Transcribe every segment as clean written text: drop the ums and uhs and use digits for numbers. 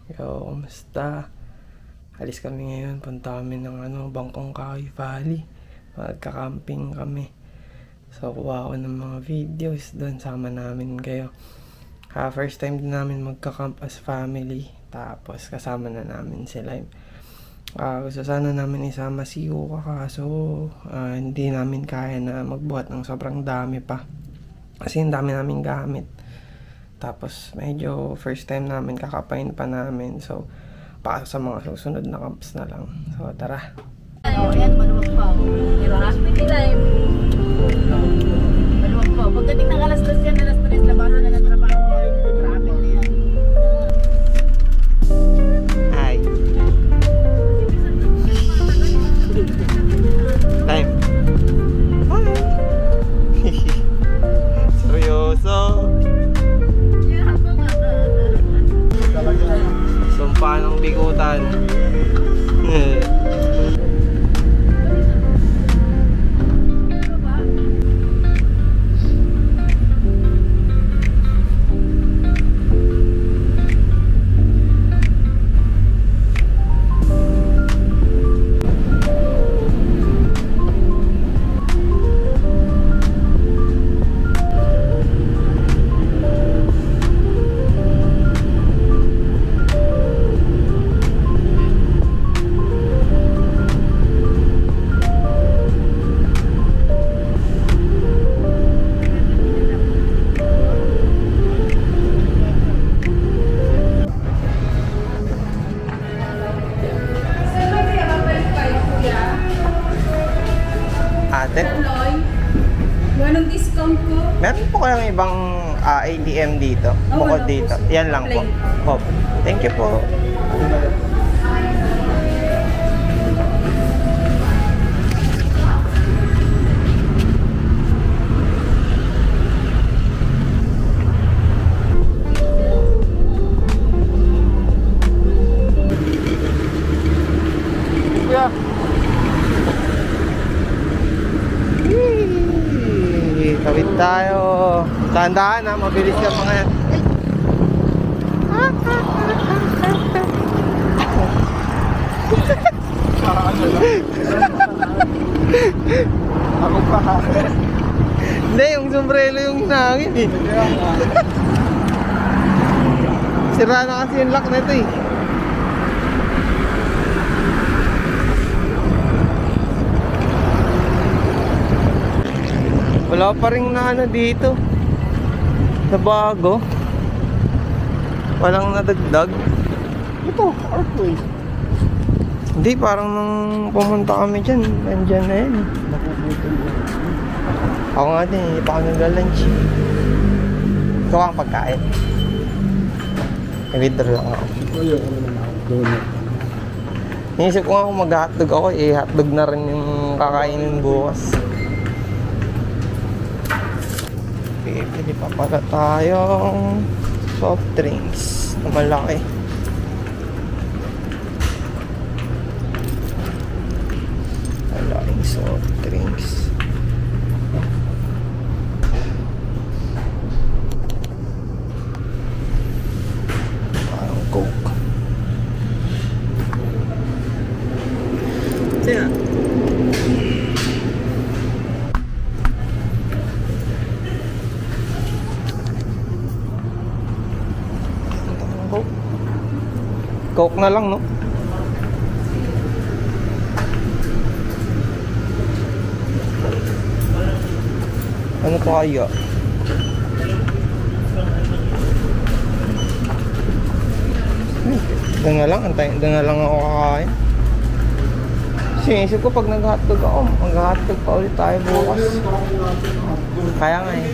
Yo, kumusta? Alis kami ngayon, punta kami ng Bangkong Kahoy Valley. Magka-camping kami. So, kuha ko ng mga videos doon, sama namin kayo. First time din namin magka-camp as family. Tapos, kasama na namin sila. Gusto sana namin isama si Yuka, kaso hindi namin kaya na magbuhat ng sobrang dami pa. Kasi ang dami namin gamit. Tapos medyo first time namin, kakapain pa namin. So baka sa mga susunod na camps na lang. So tara. Ayan, maluwag pa. Diba? Maluwag pa. Pagdating ng alas 2 yan, alas 3, labasan na ng trabaho. Traffic na yan. Hi. Time. Hi. Seryoso. Sumpa ng bigutan. Anong discount po? Meron po kayong ibang ATM dito? Bukod dito? Yan lang po. Oh, thank you po. Tawid tayo. Tandaan na, mabilis ka mga yan. Ako pa. Hindi, yung sombrero yung nangin eh. Sira na kasi yung lock na ito eh. Wala pa rin na dito na bago. Walang nadagdag. Ito, Artway. Hindi, parang nung pumunta kami dyan, nandyan na yan. Ako nga din, hindi pa kami nag-lunch. Ito ang pagkain. I-withdraw lang ako. Inisip ko nga kung mag-hotdog ako, hotdog na rin yung kakainin bukas. Bili pa pala tayong soft drinks na malaki. Malaking soft drinks. Parang Coke. Tiyan. Coke na lang, no? Ano pa kaya? Doon na lang, antayin. Doon na lang ako kakain. Sinisip ko pag nag-hotdog ako, mag-hotdog pa ulit tayo bukas. Kaya nga eh.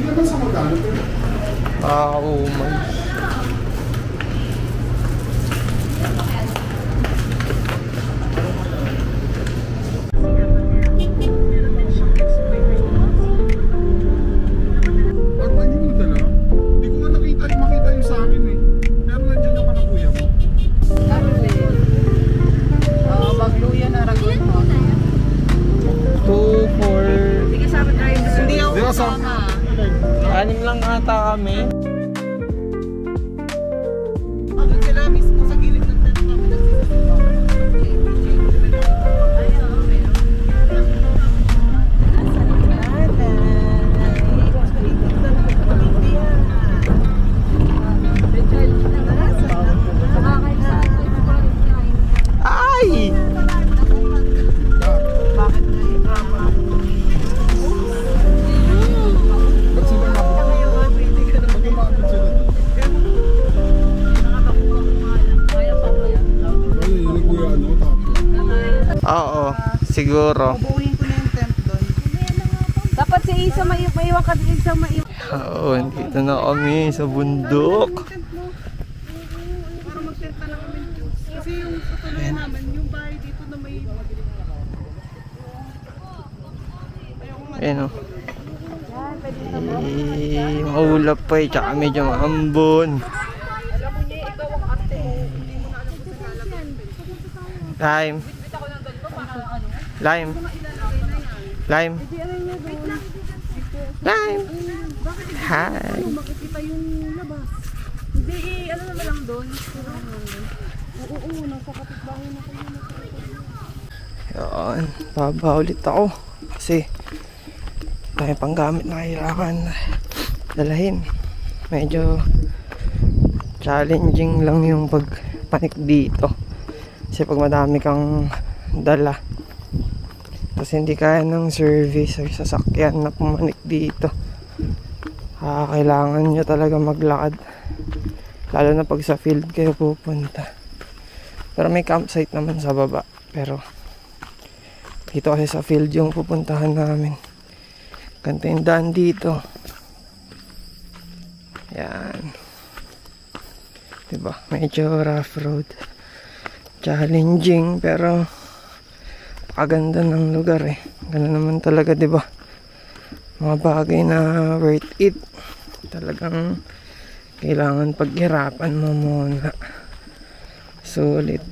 Umay. Anim lang ata kami. Doon sila mismo sa gilid ng Oo, siguro. Bubuhin ko na yung temp doon. Dapat si Isa maiwan ka din sa maiwan. Oo, dito na kami sa bundok. Para mag-tent na kami. Kasi yung tutuloy namin, yung bahay dito na may... Ayan o. Maulap pa eh, tsaka medyo maambon. Lime. Lime. Lime. Lime. Hi. Makikita yung labas. Hindi, ano naman lang doon. Oo, nasa kapitbahay na kayo. Yan, baba ulit ako. Kasi tayo pang gamit na kailangan dalahin. Medyo challenging lang yung pagpanik dito. Kasi pag madami kang dala, tapos hindi kaya ng service or sasakyan na pumanik dito, kailangan nyo talaga maglakad. Lalo na pag sa field kayo pupunta. Pero may campsite naman sa baba. Pero dito kasi sa field yung pupuntahan namin. Ganito yung daan dito. Yan. Diba? Medyo rough road. Challenging pero paganda ng lugar eh. Ganun naman talaga, diba? Mga bagay na worth it. Talagang kailangan paghirapan mo muna. Sulit.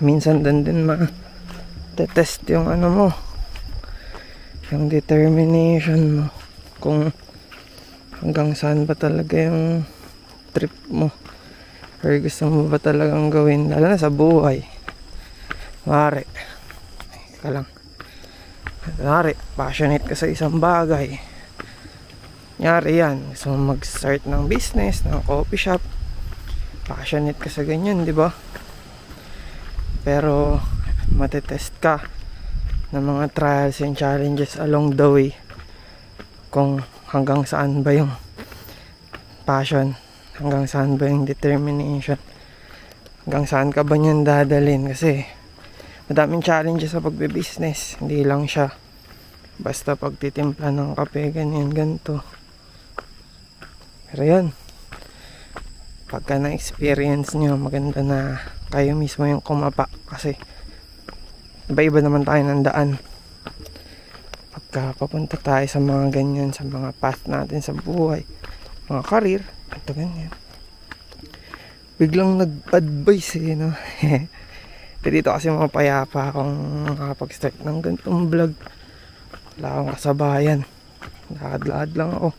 Minsan din ma-test yung ano mo, yung determination mo, kung hanggang saan ba talaga yung trip mo or gusto mo ba talagang gawin, lalo na sa buhay. Mare ka lang, mare passionate ka sa isang bagay, nyari yan, gusto mo mag-start ng business, ng coffee shop, passionate ka sa ganyan, di ba? Pero matetest ka ng mga trials and challenges along the way, kung hanggang saan ba yung passion, hanggang saan ba yung determination, hanggang saan ka ba niyan dadalhin. Kasi madaming challenges sa pagbe-business, hindi lang siya basta pagtitimpla ng kape, ganyan, ganito. Pero yun, pagka na-experience nyo, maganda na kayo mismo yung kumapa. Kasi iba-iba naman tayo ng daan. Pagka papunta tayo sa mga ganyan, sa mga path natin sa buhay, mga career, ito ganyan, biglang nag-advise eh, no? Dito kasi mapayapa akong makapag-start ng ganitong vlog. Wala akong kasabayan, lakad-lakad lang ako,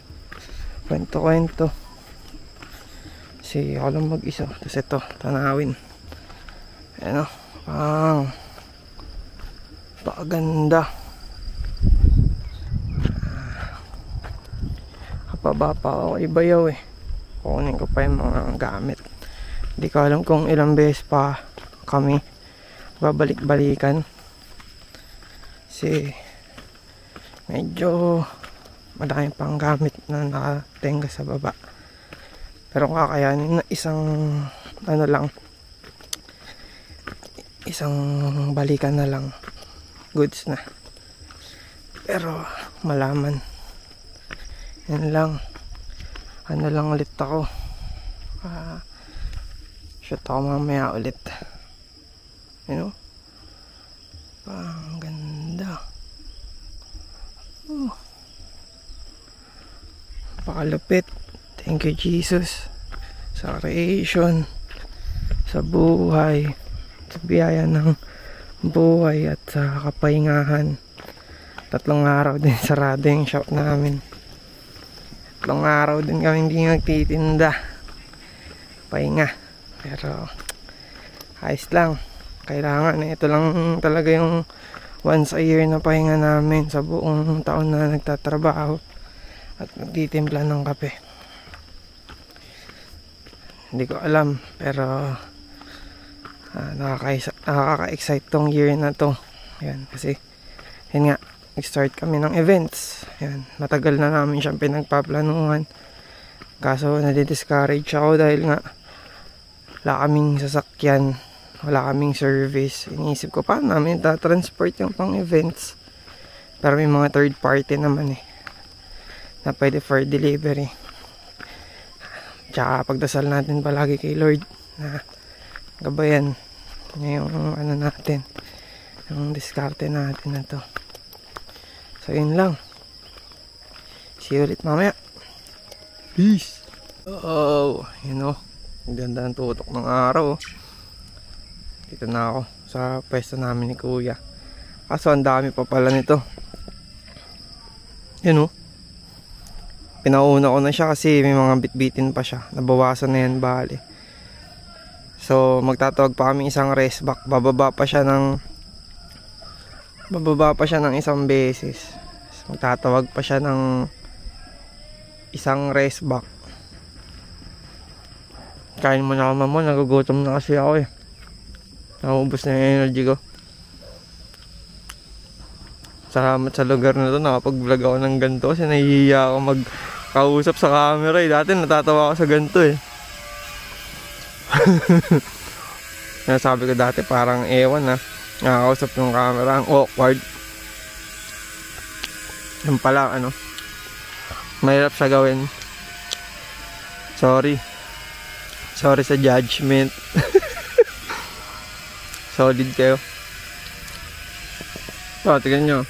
kwento-kwento. Kasi ako lang mag-isa. Tapos ito, tanawin. Ayan o, paganda. Kapaba pa ako ibayaw eh. Kukunin ko pa yung mga gamit. Hindi ko alam kung ilang beses pa kami babalik-balikan. Kasi medyo madami pang gamit na nakatenga sa baba. Pero kakayanin na isang ano lang, isang balikan na lang, goods na. Pero malaman, yan lang, ano lang ulit ako, shoot ako mamaya ulit, you know. Ang ganda, pakalupit. Thank you Jesus sa creation, sa buhay, sa biyaya ng buhay at sa kapahingahan. 3 araw din sarado yung shop namin. 3 araw din kami hindi nagtitinda, pahinga. Pero ayos lang, kailangan ito lang talaga yung once a year na pahinga namin sa buong taon na nagtatrabaho at nagtitimpla ng kape. Hindi ko alam, pero nakaka-excite tong year na to. Yan, kasi yun nga, nag-start kami ng events. Yan, matagal na namin siyang pinagpaplanuhan. Kaso nadi-discourage ako dahil nga wala kaming sasakyan wala kaming service. Iniisip ko paano namin transport yung pang events. Pero may mga third party naman na pwede for delivery. Tsaka pagdasal natin palagi kay Lord na gabayan niya yung ano natin, yung diskarte natin na to. So yun lang. See you ulit mamaya. Peace. Oh, you know, ang ganda ng tutok ng araw. Dito na ako sa pwesto namin ni Kuya. Kaso ang dami pa pala nito. Yun, oh. Pinauna ko na siya kasi may mga bitbitin pa siya. Nabawasan na yan, bali. So magtatawag pa kami isang rest back. Bababa pa siya ng isang beses. So, magtatawag pa siya ng isang rest back. Kain mo na ako, mama. Nagugutom na kasi ako eh. Naubos na yung energy ko. Salamat sa lugar na to. Nakapag-vlog ako ng ganito kasi nahihiya ako magkausap sa camera eh. Dati natatawa ako sa ganito eh. Sabi ko dati parang ewan na nakakausap yung camera. Ang awkward. Yung pala ano, mahirap siya gawin. Sorry sa judgment. Solid kayo. So, tignan nyo.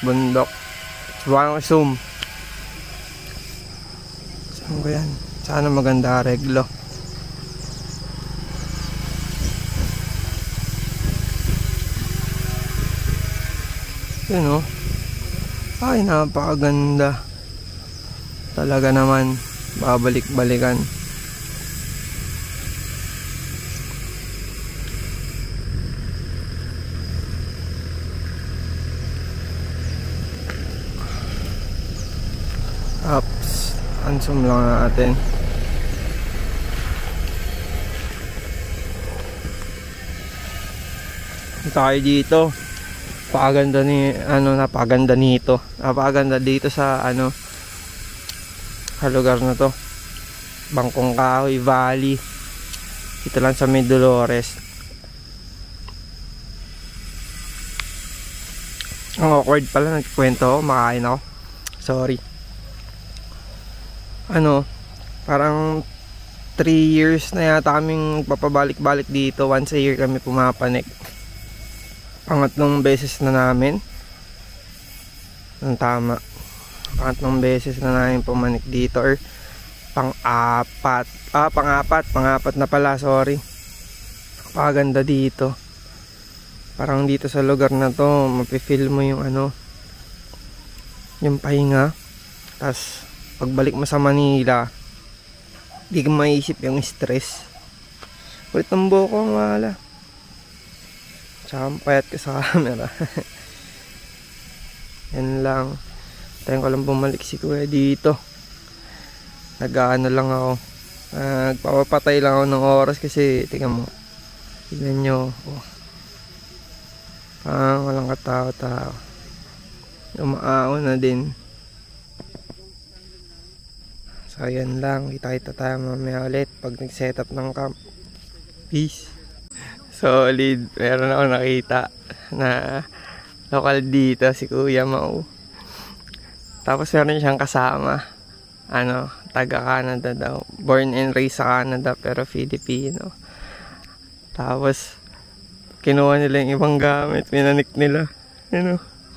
Bundok. Parang zoom. Saan ko yan? Sana maganda reglo. Yun, oh. Ay, napakaganda. Talaga naman. Babalik-balikan. Ups. Ansum lang natin. Tayo dito. Napakaganda napakaganda nito. Napakaganda dito sa sa lugar na to. Bangkong Kahoy Valley. Dito lang sa May Dolores. Ang awkward pala, nagkwento ako, makain ako. Sorry. Parang 3 years na yata kaming papabalik-balik dito. Once a year kami pumapanik. Pangatlong beses na namin. Ang tama. Pangatlong beses na namin pumanik dito. Or pang-apat. Pang-apat na pala, sorry. Paganda dito. Parang dito sa lugar na to, mapifeel mo yung yung pahinga. Tapos pagbalik mo sa Manila, di ka maisip yung stress. Ulit ang buhok ko, wala. Tsaka payat ka sa camera. Yan lang. Tayo ko lang bumalik si Kuya dito. Nag-ano lang ako. Nagpapatay lang ako ng oras kasi tingnan mo. Tignan nyo. Oh. Walang katao-tao. Umaaon na din. So yan lang. Kita-kita tayo mamaya ulit pag nag-set up ng camp. Peace. Solid. Meron ako nakita na lokal dito si Kuya Mau. Tapos meron siyang kasama. Taga Canada daw. Born and raised sa Canada pero Filipino. Tapos kinuha nila yung ibang gamit. Pinanik nila.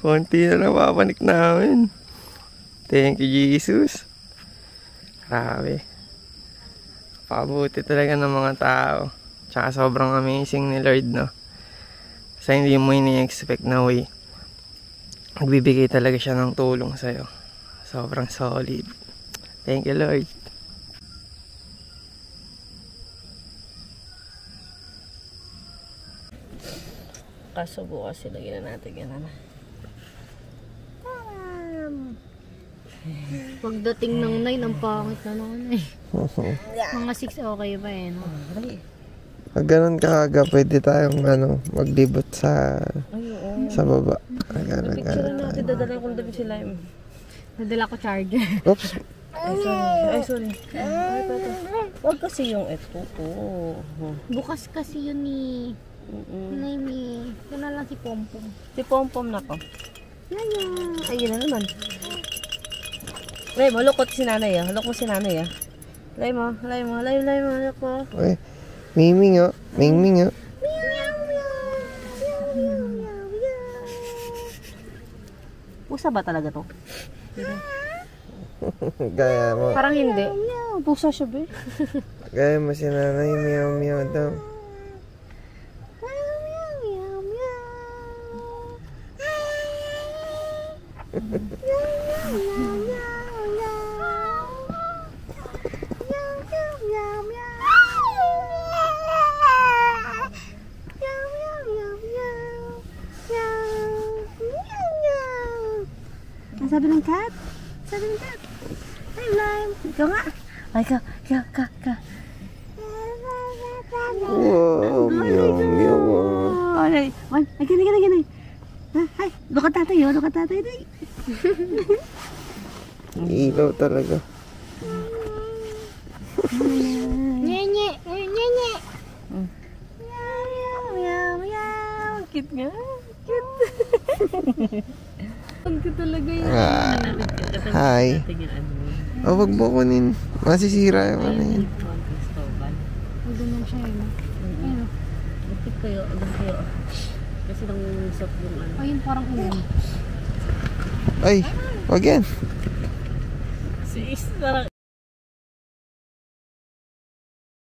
Konti na napapanik namin. Thank you, Jesus. Grabe. Pabuti talaga ng mga tao. Tsaka sobrang amazing ni Lord, no? Sa hindi mo ini-expect na way, magbibigay talaga siya ng tulong sa'yo. Sobrang solid. Thank you, Lord. Kaso bukas sila natin yan. Pagdating ng 9, ang pangit na naman eh. Mga 6 okay pa eh, no? Pag ganun kaaga, pwede tayong maglibot sa baba. Picture natin, dadala ko dapat sila. Nadala ko charger. Oops, Ay, sorry. Ay, sorry. Ay, ito. Huwag kasi yung ito. Bukas kasi yun ni Naimi. Yun na lang si Pompom. Si Pompom na ko. Yaya. Ayun na naman. Lay mo, lukot si nanay ah. Lukot mo si nanay ah. Lay mo, luk mo. Uy, Mingming oh. Mingming oh. Pusa ba talaga to? Gaya mo. Parang hindi. Pusa siya ba? Gaya mo si nanay. Meow meow daw. Ang sabi ng cat? Sabi ng cat. Hi, Lime. Ikaw nga. Ay, ka. Wow, meow meow. Ay, ganay. Hi, lukat tatay, oh. Lukat tatay. Ilaw talaga. Nye. Cute nga. Ang cute talaga yun. Hi. Oh, wag mo kunin. Masisira yung ano yun. Ang ganyan siya, yun. Bakit kayo? Kasi nang usap yung ano. Ayun, parang ulan. Ay, wag yan. Parang